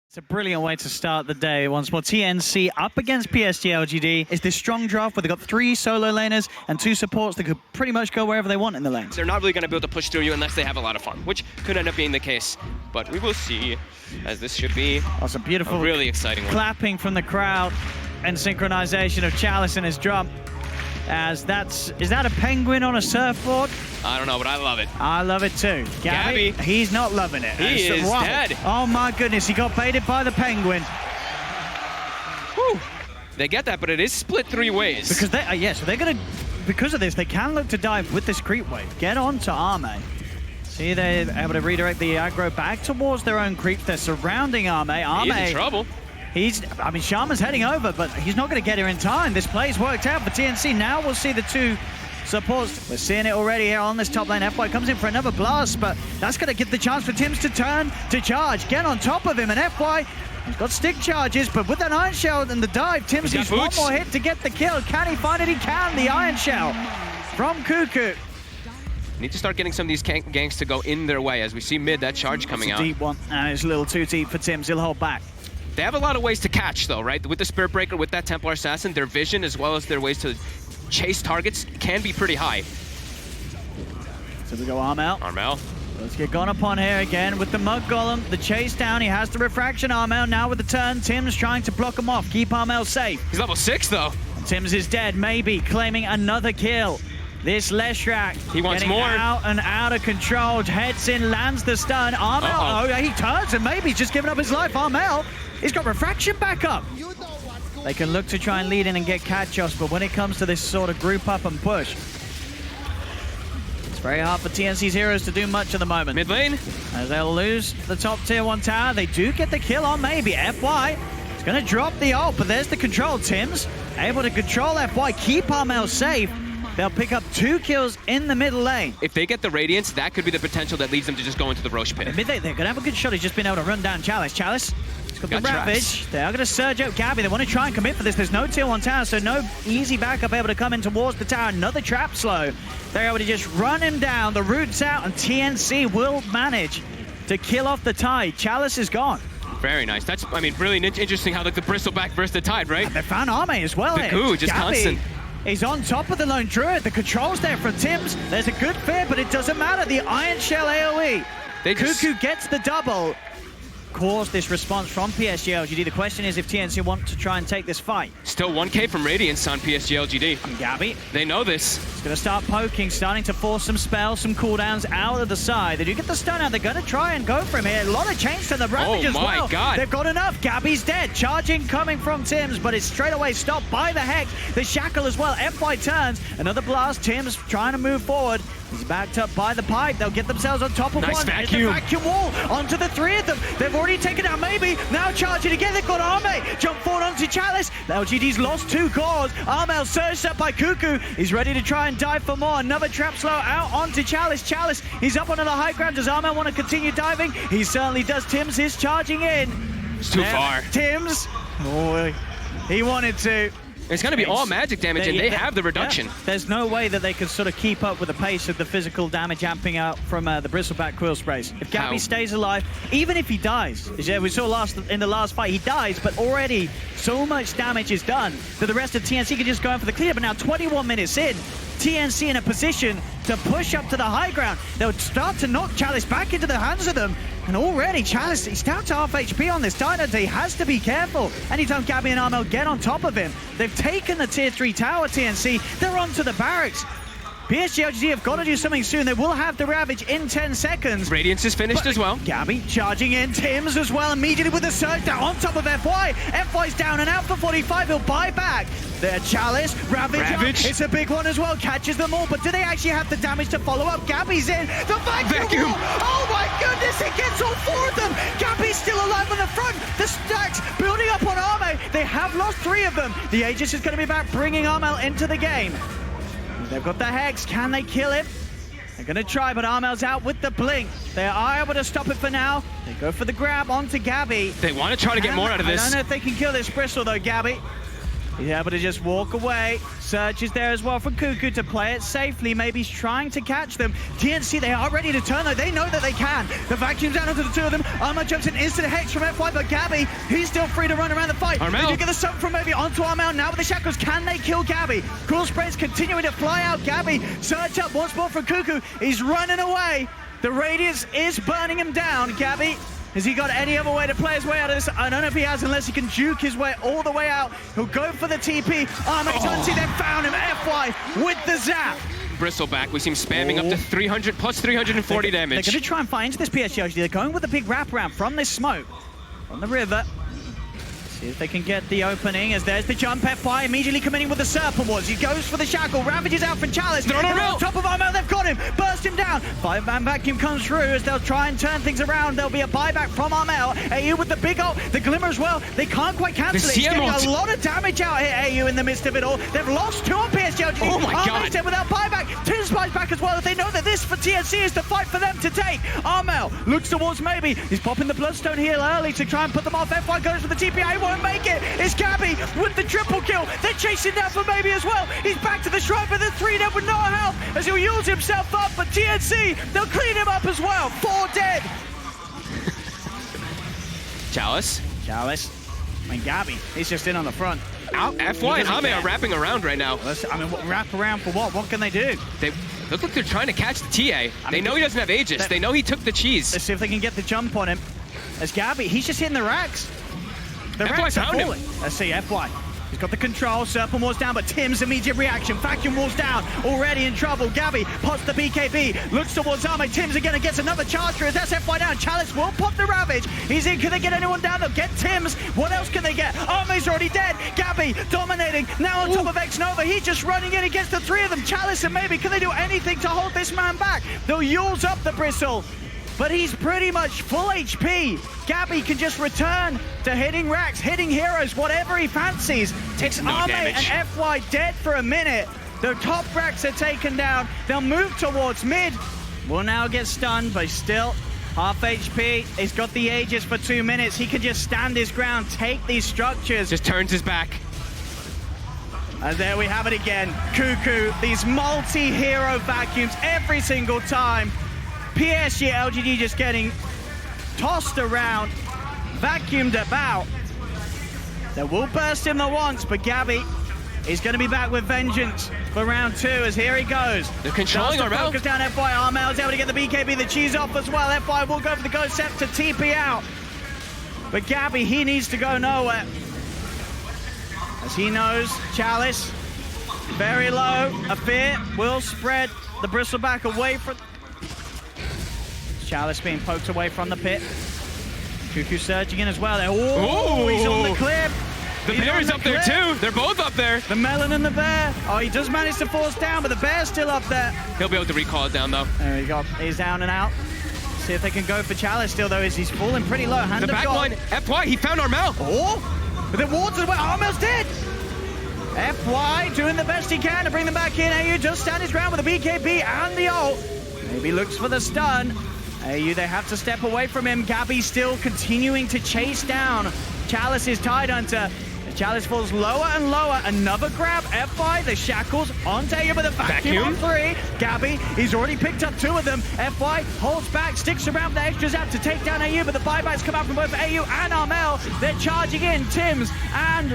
It's a brilliant way to start the day. Once more, TNC up against PSG.LGD. It's this strong draft where they've got 3 solo laners and 2 supports that could pretty much go wherever they want in the lanes. They're not really going to be able to push through you unless they have a lot of fun, which could end up being the case. But we will see, as this should be a beautiful, really exciting one. Clapping from the crowd and synchronization of Chalice and his drum. Is that a penguin on a surfboard? I don't know, but I love it. I love it too. Gabby, he's not loving it. He is dead. Oh my goodness, he got baited by the penguin. Whew. They get that, but it is split 3 ways. Because they're gonna, because of this, they can look to dive with this creep wave. Get on to Arme. See, they're able to redirect the aggro back towards their own creeps. They're surrounding Arme. He's in trouble. Shaman's heading over, but he's not going to get here in time. This play's worked out for TNC. Now we'll see the 2 supports. We're seeing it already here on this top lane. FY comes in for another blast, but that's going to give the chance for Tims to turn to charge. Get on top of him, and FY, he's got stick charges, but with an Iron Shell and the dive, Tims needs one more hit to get the kill. Can he find it? He can. The Iron Shell from Cuckoo. Need to start getting some of these ganks to go in their way as we see mid, that charge coming out. It's a deep one, and it's a little too deep for Tims. He'll hold back. They have a lot of ways to catch, though, right? With the Spirit Breaker, with that Templar Assassin, their vision as well as their ways to chase targets can be pretty high. So we go Armel. Armel. Let's get gone upon here again with the Mud Golem. The chase down, he has the refraction. Armel now with the turn. Tims trying to block him off, keep Armel safe. He's level 6, though. And Tims is dead, maybe claiming another kill. This Leshrac, he wants getting more. Out and out of control. Heads in, lands the stun. Armel, he turns and maybe he's just giving up his life. Armel, he's got refraction back up. They can look to try and lead in and get catch-offs, but when it comes to this sort of group up and push, it's very hard for TNC's heroes to do much at the moment. Mid lane. As they'll lose the top tier 1 tower, they do get the kill on maybe. FY is going to drop the ult, but there's the control. Tims able to control FY, keep Armel safe. They'll pick up 2 kills in the middle lane. If they get the Radiance, that could be the potential that leads them to just go into the Roche pit. Mid lane, they're going to have a good shot. He's just been able to run down Chalice. Chalice, he's got the Ravage. They are going to surge out Gabby. They want to try and commit for this. There's no tier 1 tower, so no easy backup able to come in towards the tower. Another trap slow. They're able to just run him down. The root's out, and TNC will manage to kill off the Tide. Chalice is gone. Very nice. That's, I mean, really interesting how like the Bristleback versus the Tide, right? And they found Arme as well. The coup, just Gabby, constant. He's on top of the Lone Druid. The control's there from Tims. There's a good fear, but it doesn't matter. The Iron Shell AoE. Cuckoo gets the double. Caused this response from PSG.LGD. The question is if TNC want to try and take this fight. Still 1k from Radiance on PSG.LGD. And Gabby. They know this. He's going to start poking, starting to force some spells, some cooldowns out of the side. They do get the stun out. They're going to try and go for him here. A lot of change to the Ravage as well. Oh my god. They've got enough. Gabby's dead. Charging coming from Tims, but it's straight away stopped by the Hex. The Shackle as well. FY turns. Another blast. Tims trying to move forward. He's backed up by the pipe. They'll get themselves on top of nice one. Vacuum. The vacuum wall onto the 3 of them. They've already taken out maybe. Now charging again. They've got Arme. Jump forward onto Chalice. LGD's lost 2 cores. Armel surged up by Cuckoo. He's ready to try and dive for more. Another trap slow out onto Chalice. Chalice, he's up onto the high ground. Does Armel want to continue diving? He certainly does. Tims is charging in. It's too far. Tims. Oh, he wanted to. It's going to be all magic damage, and they have the reduction. Yeah. There's no way that they can sort of keep up with the pace of the physical damage amping out from the Bristleback Quill Sprays. If Gabby stays alive, even if he dies, we saw in the last fight, he dies, but already so much damage is done that the rest of TNC can just go in for the clear. But now 21 minutes in, TNC in a position to push up to the high ground. They'll start to knock Chalice back into the hands of them. And already Chalice, he's down to half HP on this Titan. He has to be careful. Anytime Gabby and Armel get on top of him, they've taken the tier 3 tower, TNC. They're onto the barracks. PSG.LGD have got to do something soon. They will have the Ravage in 10 seconds. Radiance is finished as well. Gabby charging in. Tims as well immediately with the surge down on top of FY. FY's down and out for 45. He'll buy back. Their Chalice, Ravage. It's a big one as well. Catches them all. But do they actually have the damage to follow up? Gabby's in. The vacuum. Oh my goodness. It gets all 4 of them. Gabby's still alive on the front. The stacks building up on Arme. They have lost 3 of them. The Aegis is going to be back, bringing Armel into the game. They've got the Hex. Can they kill him? They're going to try, but Armel's out with the blink. They are able to stop it for now. They go for the grab onto Gabby. They want to try to get more out of this. I don't know if they can kill this Bristle, though, Gabby. He's able to just walk away. Surge is there as well for Kuku to play it safely. Maybe he's trying to catch them. TNC, they are ready to turn though. They know that they can. The vacuum's down onto the two of them. Armel jumps in instant hex from FY, but Gabby, he's still free to run around the fight. Armel. They do get the sub from maybe onto Armel. Now with the shackles, can they kill Gabby? Cool Spray's continuing to fly out Gabby. Surge up once more from Kuku. He's running away. The radius is burning him down. Gabby, has he got any other way to play his way out of this? I don't know if he has, unless he can juke his way all the way out. He'll go for the TP. Tunsi, they found him. FY with the zap. Bristleback, we see him spamming up to 300 plus 340 damage. They're going to try and find into this PSG. They're going with a big wraparound from this smoke on the river. See if they can get the opening, as there's the jump. FY immediately committing with the Serpent Wars. He goes for the shackle. Ravages out from Chalice. They're on on top of Armel. They've got him. Burst him down. 5-man vacuum comes through as they'll try and turn things around. There'll be a buyback from Armel. AU with the big ult. The Glimmer as well. They can't quite cancel it. He's getting a lot of damage out here, AU, in the midst of it all. They've lost 2 on PSG.LGD. Oh my god. Dead without buyback. Tim Spies back as well. They know that this for TNC is the fight for them to take. Armel looks towards maybe. He's popping the Bloodstone heal early to try and put them off. FY goes for the TPA. He won't make it. It's Gabby with the triple kill. They're chasing down for maybe as well. He's back to the shrine, but the 3 dead with no help as he'll use himself up. But TNC, they'll clean him up as well. 4 dead. Chalice. I mean, Gabby, he's just in on the front. Out. FY and Ame are wrapping around right now. I mean, wrap around for what? What can they do? They look like they're trying to catch the TA. They know he doesn't have Aegis. They know he took the cheese. Let's see if they can get the jump on him. As Gabby, he's just hitting the racks. The racks are falling. Let's see, FY. He's got the control, Serpent Wars down, but Tim's immediate reaction. Vacuum Wars down, already in trouble. Gabby pots the BKB, looks towards Ame. Tim's again gets another charge through. That's FY down. Chalice will pop the Ravage. He's in. Can they get anyone down? They'll get Tim's. What else can they get? Ame's already dead. Gabby dominating. Now on top of X-Nova. He's just running in against the 3 of them. Chalice and maybe, can they do anything to hold this man back? They'll use up the Bristle, but he's pretty much full HP. Gabby can just return to hitting racks, hitting heroes, whatever he fancies. It's no Ame damage. and FY dead for a minute. The top racks are taken down. They'll move towards mid. Will now get stunned, but still half HP. He's got the Aegis for 2 minutes. He can just stand his ground, take these structures. Just turns his back. And there we have it again. Kuku, these multi-hero vacuums every single time. PSG.LGD just getting tossed around, vacuumed about. They will burst him the once, but Gabby is going to be back with vengeance for round 2 as here he goes. They're controlling Armel. Focus down FY. Armel's able to get the BKB, the cheese off as well. FY will go for the Ghost Scepter to TP out. But Gabby, he needs to go nowhere. As he knows, Chalice, very low. A fear will spread the Bristleback away from... Chalice being poked away from the pit. Kuku surging in as well. Oh, he's on the cliff. The bear's up there too. They're both up there. The melon and the bear. Oh, he does manage to force down, but the bear's still up there. He'll be able to recall it down though. There we go. He's down and out. See if they can go for Chalice still though, as he's falling pretty low. Hand the back line, FY, he found Armel. Oh, but the wards away. Armel's dead. FY doing the best he can to bring them back in. AU just stand his ground with the BKB and the ult. Maybe looks for the stun. AU, they have to step away from him. Gabby still continuing to chase down Chalice's Tidehunter. Chalice falls lower and lower. Another grab. FY, the shackles onto AU with a vacuum on 3. Gabby, he's already picked up 2 of them. FY holds back, sticks around with the extras out to take down AU, but the buybacks come out from both AU and Armel. They're charging in. Tims and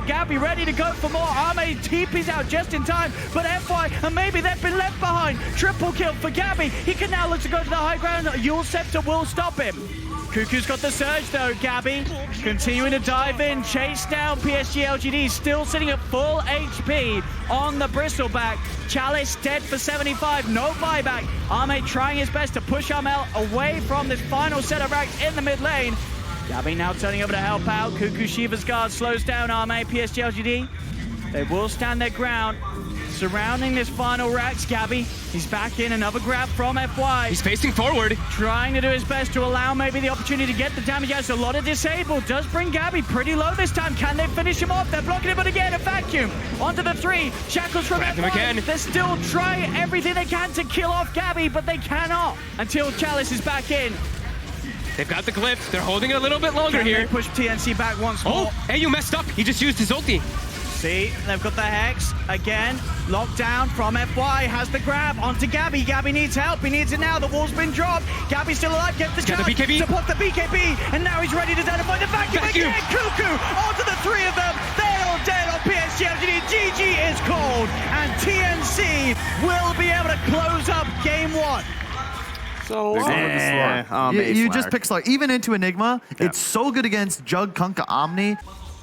Gabby ready to go for more. Ame TP's out just in time, but FY, and maybe they've been left behind. Triple kill for Gabby. He can now look to go to the high ground. Yule Scepter will stop him. Kuku's got the surge though. Gabby continuing to dive in, chase down PSG.LGD, still sitting at full HP on the Bristleback. Chalice dead for 75, no buyback. Ame trying his best to push Armel away from this final set of racks in the mid lane. Gabby now turning over to help out. Kuku Shiva's guard slows down Ame. PSG.LGD, they will stand their ground. Surrounding this final racks, Gabby, he's back in, another grab from FY. He's facing forward. Trying to do his best to allow maybe the opportunity to get the damage out. So a lot of disable does bring Gabby pretty low this time. Can they finish him off? They're blocking him, but again, a vacuum onto the 3. Shackles from FY. Again. They're still trying everything they can to kill off Gabby, but they cannot until Chalice is back in. They've got the glyph. They're holding it a little bit longer Can here. they push TNC back once more? Oh, AU messed up. He just used his ulti. See, they've got the Hex again. Locked down from FY, has the grab onto Gabby. Gabby needs help, he needs it now. The wall's been dropped. Gabby's still alive, gets the chance to put the BKB, and now he's ready to identify the vacuum again. Cuckoo onto the three of them. They're all dead on PSG.LGD. GG is called, and TNC will be able to close up game 1. So you just pick Slark. Even into Enigma, it's so good against Jug, Kunkka, Omni.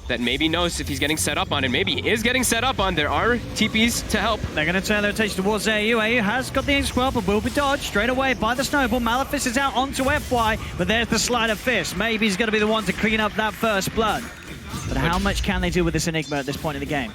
That maybe knows if he's getting set up on, and maybe he is getting set up on. There are TPs to help. They're going to turn their attention towards AU. AU has got the X-Squad, but will be dodged straight away by the Snowball. Malefice is out onto FY, but there's the Sleight of Fist. Maybe he's going to be the one to clean up that first blood. But how much can they do with this Enigma at this point in the game?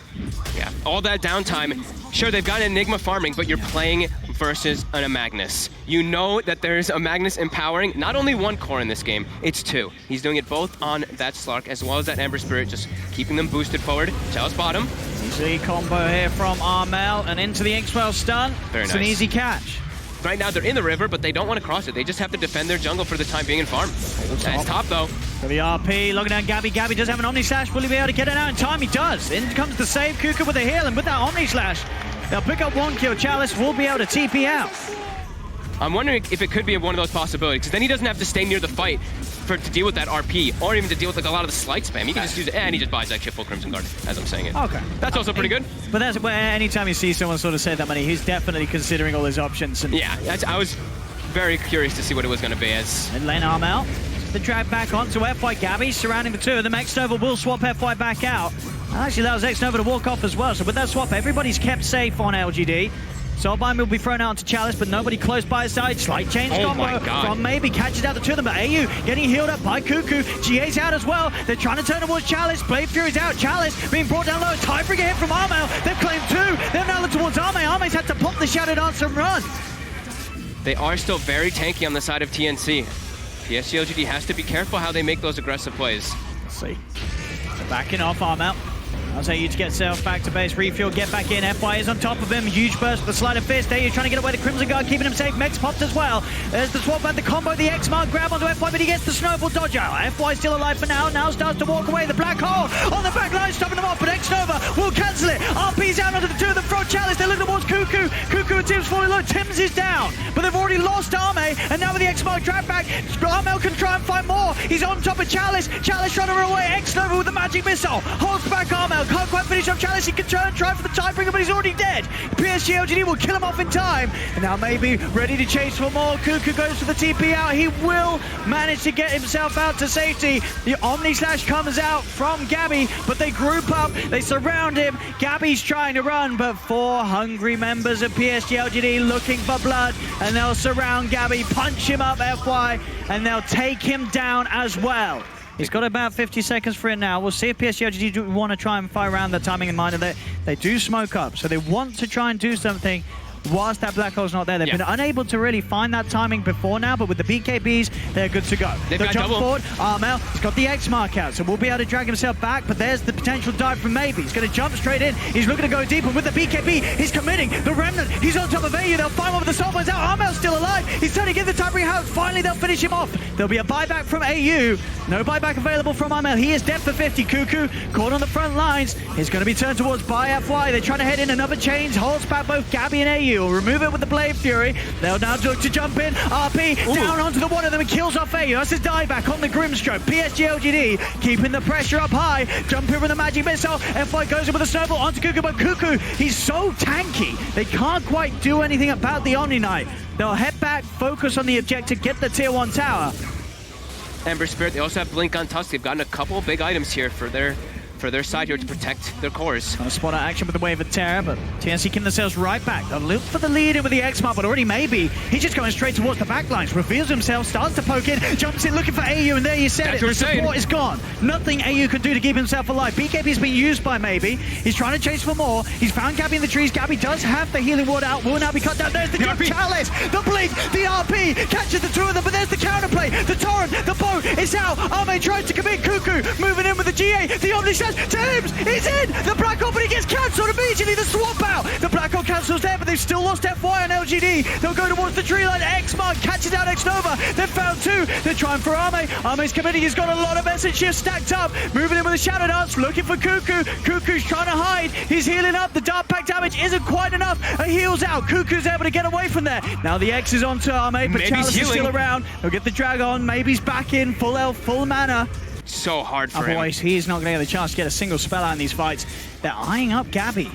Yeah, all that downtime. Sure, they've got Enigma farming, but you're playing versus a Magnus. You know that there's a Magnus empowering not only one core in this game, it's 2. He's doing it both on that Slark as well as that Ember Spirit, just keeping them boosted forward. Chalice bottom. Easy combo here from Armel and into the X-Well stun. Very nice. It's an easy catch. Right now they're in the river, but they don't want to cross it. They just have to defend their jungle for the time being and farm. Nice top though. For the RP, logging down Gabby. Gabby does have an Omni Slash. Will he be able to get it out in time? He does. In comes the save. Kuka with a heal, and with that Omni Slash, they'll pick up 1 kill. Chalice will be able to TP out. I'm wondering if it could be one of those possibilities, because then he doesn't have to stay near the fight to deal with that RP, or even to deal with like a lot of the slight spam. He can just use it, and he just buys that shit full Crimson Guard, as I'm saying it. Okay. That's also pretty good. But that's where anytime you see someone sort of save that money, he's definitely considering all his options. And yeah, I was very curious to see what it was going to be as. And lane arm out. The drag back onto FY. Gabby surrounding the 2 of them. X-Nova will swap FY back out. And actually allows X-Nova to walk off as well. So with that swap, everybody's kept safe on LGD. Soulbind will be thrown out onto Chalice, but nobody close by his side. Slight change combo from Maybe, catches out the 2 of them, but AU getting healed up by Cuckoo. GA's out as well. They're trying to turn towards Chalice. Blade Fury's out. Chalice being brought down low. Tiebreaker hit from Armel. They've claimed 2. They're now looking towards Arme. Arme's had to pop the Shadow Dance and run. They are still very tanky on the side of TNC. PSG.LGD has to be careful how they make those aggressive plays. Let's see. They're backing off Armel. I'll say you to get self back to base, refuel, get back in. FY is on top of him. Huge burst with the Sleight of Fist. There you're trying to get away to Crimson Guard, keeping him safe. Mex popped as well. There's the swap and the combo. The X-Mark grab onto FY, but he gets the Snowball dodge out. FY still alive for now. Now starts to walk away. The Black Hole on the back line, stopping them off, but X-Nova will cancel it. RP's out onto the 2 of them. Throw Chalice. They're looking towards Cuckoo. Cuckoo and Tim's falling low. Tim's is down, but they've already lost Arme, and now with the X-Mark drag back, Armel can try and find more. He's on top of Chalice. Chalice trying to run away. X-Nova with the magic missile. Holds back Armel. Can't quite finish off Chalice. He can try for the tiebreaker, but he's already dead. PSG.LGD will kill him off in time. And now Maybe ready to chase for more. Cuckoo goes for the TP out. He will manage to get himself out to safety. The Omni Slash comes out from Gabby, but they group up. They surround him. Gabby's trying to run, but 4 hungry members of PSG.LGD looking for blood, and they'll surround Gabby, punch him up FY, and they'll take him down as well. He's got about 50 seconds for it now. We'll see if PSG.LGD do want to try and fight around the timing in mind. And they do smoke up, so they want to try and do something whilst that black hole's not there. They've been unable to really find that timing before now, but with the BKBs, they're good to go. They've They'll got jump double. forward. Armel, he's got the X mark out, so we'll be able to drag himself back, but there's the potential dive from Maybe. He's going to jump straight in. He's looking to go deeper with the BKB. He's committing. The Remnant, he's on top of AU. They'll find one with the Soulbind's out. Armel's still alive. He's trying to get the tiebreaker out. Finally, they'll finish him off. There'll be a buyback from AU. No buyback available from Armel. He is dead for 50. Cuckoo caught on the front lines. He's going to be turned towards by FY. They're trying to head in. Another change. Holds back both Gabby and AU. Will remove it with the Blade Fury. They'll now look to jump in. RP down onto the one of them and kills off AU. That's a dieback on the Grimstroke. PSG.LGD keeping the pressure up high. Jump in with a magic missile. FY goes in with a snowball onto Cuckoo, but Cuckoo, he's so tanky. They can't quite do anything about the Omni Knight. They'll head back, focus on the objective, get the tier 1 tower. Ember Spirit, they also have Blink on Tusk. They've gotten a couple big items here for their side here to protect their cores. On a spot out action with the Wave of Terror, but TNC keeping themselves right back. They'll look for the lead in with the X-Mark, but already Maybe. He's just going straight towards the backlines, reveals himself, starts to poke in, jumps in looking for AU, and there you said it. The support is gone. Nothing AU can do to keep himself alive. BKB's been used by Maybe. He's trying to chase for more. He's found Gabby in the trees. Gabby does have the healing ward out. Will now be cut down. There's the jump. Chalice, the blink, the RP, catches the 2 of them, but there's the counterplay. The torrent, the boat is out. Arme tries to commit. Cuckoo moving in with the GA. The Omni dash. Tims is in. The Black Hole, but he gets cancelled immediately. The swap out. The Black Hole cancels there, but they've still lost FY on LGD. They'll go towards the tree line. X-Mark catches out X-Nova. They've found two. They're trying for Arme. Arme's committing. He's got a lot of essence shifts stacked up. Moving in with a Shadow Dance. Looking for Cuckoo. Cuckoo's trying to hide. He's healing up. The Dart Pack damage isn't quite enough. A heal's out. Cuckoo's able to get away from there. Now the X is onto Arme, but Chalice is still around. He'll get the drag on. Maybe's back in. Full health, full mana. So hard for him. Otherwise, he's not going to get the chance to get a single spell out in these fights. They're eyeing up Gabby.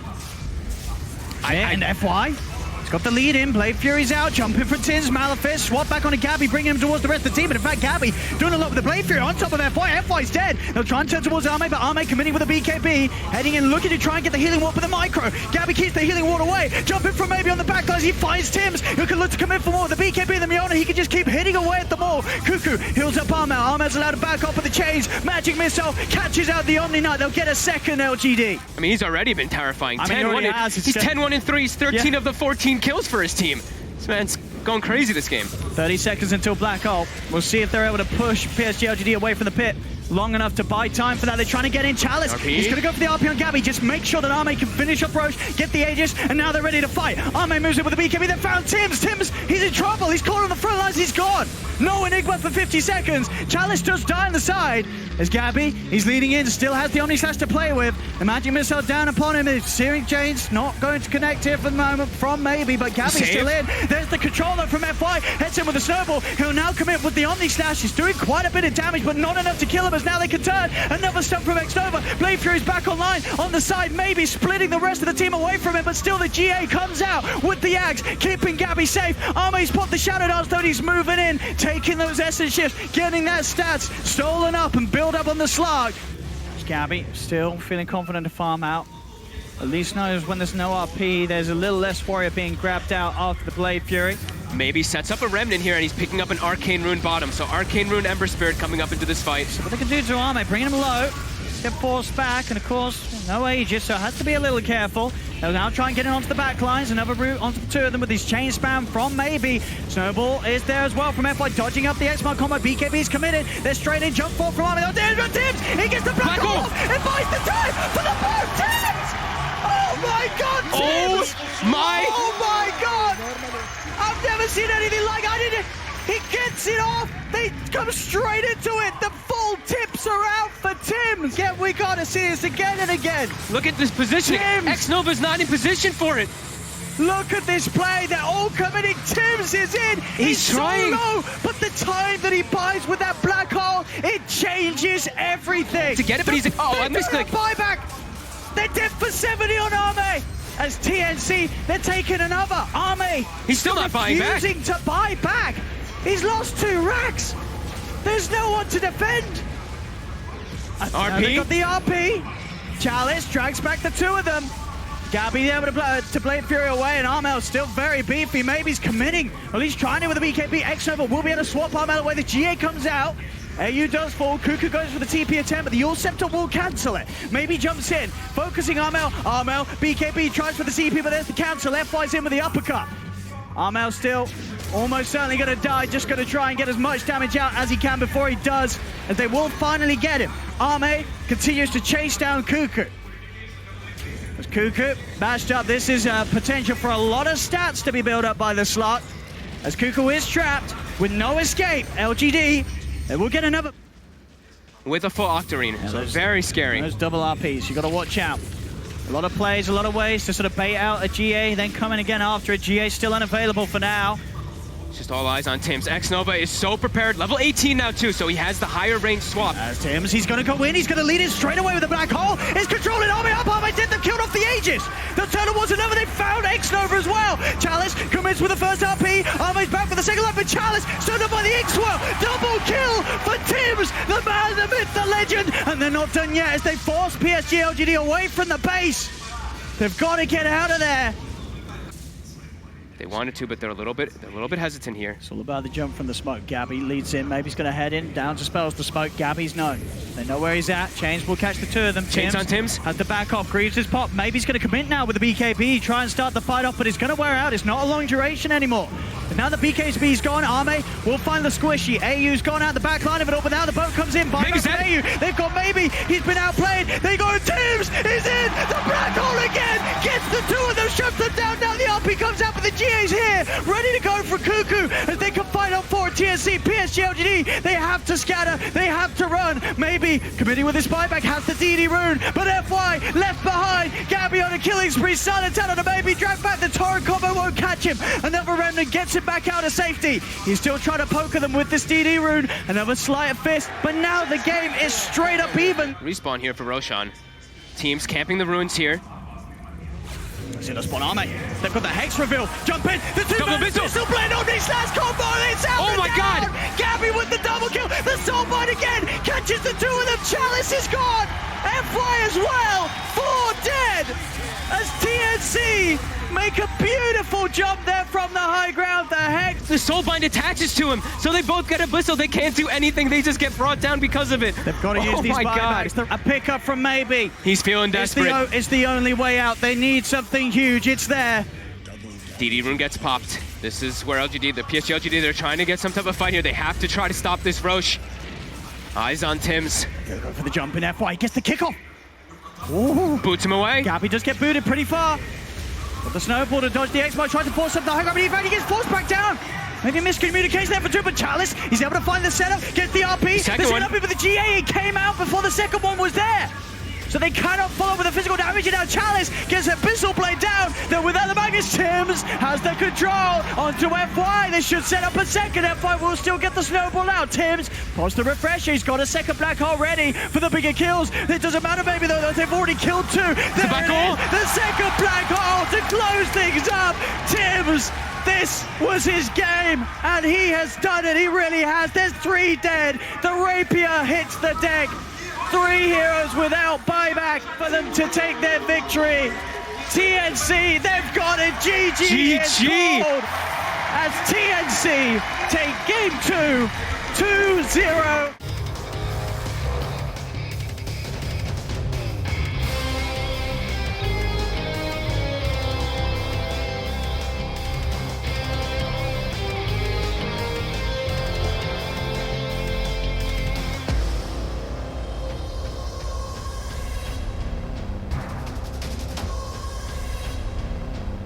And FY. He's got the lead in. Blade Fury's out. Jumping for Tims. Malefice. Swap back onto Gabby. Bring him towards the rest of the team. But in fact, Gabby doing a lot with the Blade Fury on top of FY. FY's dead. They'll try and turn towards Arme, but Arme committing with a BKB. Heading in, looking to try and get the healing ward with the micro. Gabby keeps the healing ward away. Jumping from maybe on the back lines. He finds Tims, who can look to come in for more. The BKB and the Miona, he can just keep hitting away at them all. Cuckoo heals up Arme. Arme's allowed to back off with the chains. Magic Missile catches out the Omni Knight. They'll get a second LGD. I mean, he's already been terrifying. He's 10-1 in threes, 13 of the 14 kills for his team. This man's going crazy this game. 30 seconds until Black Hole. We'll see if they're able to push PSG.LGD away from the pit long enough to buy time for that. They're trying to get in Chalice. He's going to go for the RP on Gabby. Just make sure that Arme can finish up Roche, get the Aegis, and now they're ready to fight. Arme moves in with the BKB. They found Tims. Tims, he's in trouble. He's caught on the front lines. He's gone. No Enigma for 50 seconds. Chalice does die on the side. As Gabby, he's leading in, still has the Omni Slash to play with. The Magic Missile down upon him. His Searing Chains not going to connect here for the moment from Maybe, but Gabby's still in. There's the controller from FY. Heads in with a snowball. He'll now commit with the Omni Slash. He's doing quite a bit of damage, but not enough to kill him, as now they can turn. Another stun from X-Nova. Blade Fury's back online. On the side, Maybe splitting the rest of the team away from him, but still the GA comes out with the Axe, keeping Gabby safe. Arme's popped the Shadow Dance, though. He's moving in, taking those essence shifts, getting that stats stolen up and build up on the slug. Gabby still feeling confident to farm out. At least knows when there's no RP, there's a little less warrior being grabbed out after the Blade Fury. Maybe sets up a Remnant here, and he's picking up an Arcane Rune bottom. So Arcane Rune Ember Spirit coming up into this fight. So what they can do to Arme, bringing him low, get forced back, and of course, no Aegis, so has to be a little careful. They'll now try and get in onto the back lines, another route onto the two of them with his chain spam from Maybe. Snowball is there as well from FY, dodging up the X-Mark combo. BKB's committed. They're straight in, jump forward from Arme. Oh, there's Tims! He gets the Black Hole! It buys the time for the both Tims! Oh my god, Tims! Oh my god! I've never seen anything like I didn't. He gets it off. They come straight into it. The full tips are out for Tims. Yeah, we gotta see this again and again. Look at this positioning. X-Nova's not in position for it. Look at this play. They're all committing. Tims is in. He's trying. So low, but the time that he buys with that Black Hole, it changes everything. To get it, but he's I misclicked. Buyback. They're dead for 70 on Arme. As TNC, they're taking another. Arme. He's still not buying back. Refusing to buy back. He's lost 2 racks. There's no one to defend. RP? They got the RP. Chalice drags back the 2 of them. Gabby able to Blade Fury away, and Armel's still very beefy. Maybe he's committing. At least trying it with a BKB. X-Nova will be able to swap Armel away. The GA comes out. AU does fall. Cuckoo goes for the TP attempt, but the Yule Scepter will cancel it. Maybe jumps in, focusing Armel. Armel, BKB tries for the CP, but there's the cancel. FY's in with the uppercut. Armel still almost certainly going to die, just going to try and get as much damage out as he can before he does, as they will finally get him. Arme continues to chase down Cuckoo. As Cuckoo bashed up, this is potential for a lot of stats to be built up by the slot. As Cuckoo is trapped with no escape, LGD, they will get another. With a full Octarine, so very scary. Those double RPs, you got to watch out. A lot of plays, a lot of ways to sort of bait out a GA, then coming again after a GA, still unavailable for now. Just all eyes on Tims. X-Nova is so prepared. Level 18 now too, so he has the higher range swap. As Tims, he's going to go in. He's going to lead in straight away with the Black Hole. He's controlling Arme up. Arme did the kill off the Aegis. The turn was another. They found X-Nova as well. Chalice commits with the first RP. Arme's back for the second life, but Chalice stood up by the X-Swell. Double kill for Tims, the man, the myth, the legend. And they're not done yet as they force PSG.LGD away from the base. They've got to get out of there. They wanted to, but they're a little bit hesitant here. It's all about the jump from the smoke. Gabby leads in. Maybe he's going to head in. Down to spells the smoke. Gabby's no. They know where he's at. Chains will catch the two of them. Chains on Tims. Has to back off. Grieves his pop. Maybe he's going to commit now with the BKB. Try and start the fight off, but it's going to wear out. It's not a long duration anymore. But now the BKB's gone. Arme will find the squishy. AU's gone out the back line of it all, but now the boat comes in. By AU. They've got Maybe. He's been outplayed. They go Tims. He's in. The black hole again. Gets the two of them. Shuts them down. Now the RP comes out, but the GA's here. Ready to go for Cuckoo as they can fight up for TNC. PSG.LGD. They have to scatter. They have to run. Maybe committing with his buyback has the DD rune, but FY left behind. Gabby on a killing spree. Silent out on a Maybe. Drag back. The torrent combo won't catch him. Another remnant gets him back out of safety. He's still trying to poke them with this DD rune. Another sleight of fist, but now the game is straight up even. Respawn here for Roshan. Teams camping the ruins here. In a spawn Arme. They've got the Hex reveal. Jump in. The two-man pistol blade on this last combo. It's out. Oh my god. Gabby with the double kill. The soul bite again. Catches the two of them. Chalice is gone. FY as well. 4 dead. As TNC make a beautiful jump there from the high ground. The Hex. The Soulbind attaches to him, so they both get a Blissel. They can't do anything. They just get brought down because of it. They've got to use these buybacks. A pickup from Maybe. He's feeling desperate. It's the only way out. They need something huge. It's there. DD rune gets popped. This is where LGD, the PSG.LGD, they're trying to get some type of fight here. They have to try to stop this Roche. Eyes on Tims. Go for the jump in FY. Gets the kickoff. Ooh. Boots him away. Gabby does get booted pretty far. But the snowball to dodge the X-Bar, tries to force up the high ground, but he gets forced back down. Maybe a miscommunication there for two, but Chalice, he's able to find the setup, gets the RP. Second one. Up with the GA, he came out before the second one was there. So they cannot follow with the physical damage, and now Chalice gets a Pistol Blade down. Then without the Magnus, Tims has the control onto FY. They should set up a second. FY will still get the snowball out. Tims pops the refresh. He's got a second black hole ready for the bigger kills. It doesn't matter, maybe though, they've already killed two. The black hole. The second black hole to close things up. Tims, this was his game, and he has done it. He really has. There's 3 dead. The Rapier hits the deck. 3 heroes without buyback for them to take their victory. TNC, they've got it. GG. As TNC take game 2, 2-0.